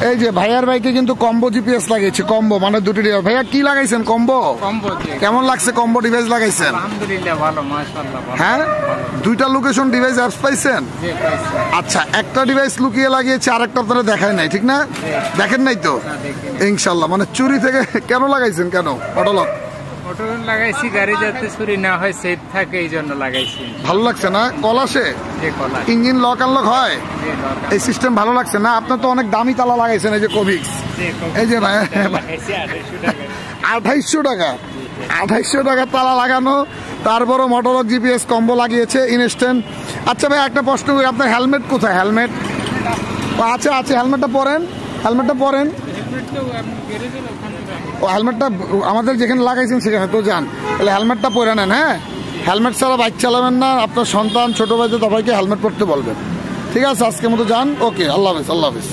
এই যে ভাইয়ার বাইকে কিন্তু কম্বো জিপিএস লাগাইছে, কম্বো মানে দুটি ডিভাইস। ভাইয়া কি লাগাইছেন কম্বো? কেমন লাগছে কম্বো ডিভাইস লাগাইছেন? আলহামদুলিল্লাহ ভালো, মাশাআল্লাহ ভালো। হ্যাঁ, দুইটা লোকেশন ডিভাইস অ্যাপস পাইছেন? জি পাইছি। আচ্ছা, একটা ডিভাইস লুকিয়ে লাগিয়েছে, আরেকটা আপনারা দেখায় নাই, ঠিক না? দেখেন নাই তো? ইনশাল্লাহ। মানে চুরি থেকে কেন লাগাইছেন, কেন? অটোলক অটোলক লাগাইছি গাড়ি যাতে চুরি না হয়, সেফ থাকে, এই জন্য লাগাইছি। ভালো লাগছে না? কল আসে, ইঞ্জিন লক আনলক হয়, এই সিস্টেম ভালো লাগছে না? আপনার তো অনেক দামি তালা লাগাইছেন, এই যে কোভিক্স, এই যে ভাই 2800 টাকা, 2800 টাকা তালা লাগানো, তারপরও মোটরলক জিপিএস কম্বো লাগিয়েছে ইনস্ট্যান্ট। আচ্ছা ভাই, একটা প্রশ্ন করি, আপনার হেলমেট কোথায়? হেলমেট আচ্ছা আছে, হেলমেটটা পরেন, হেলমেটটা পরেন। ও হেলমেটটা আমাদের যেখানে লাগাইছেন সেখানে তো যান, তাহলে হেলমেটটা পরে নেন। হ্যাঁ, হেলমেট ছাড়া বাইক চালাবেন না, আপনার সন্তান ছোট ভাইদের সবাইকে হেলমেট পরতে বলবেন। ঠিক আছে, আজকের মতো যান। ওকে, আল্লাহ হাফেজ, আল্লাহ হাফেজ।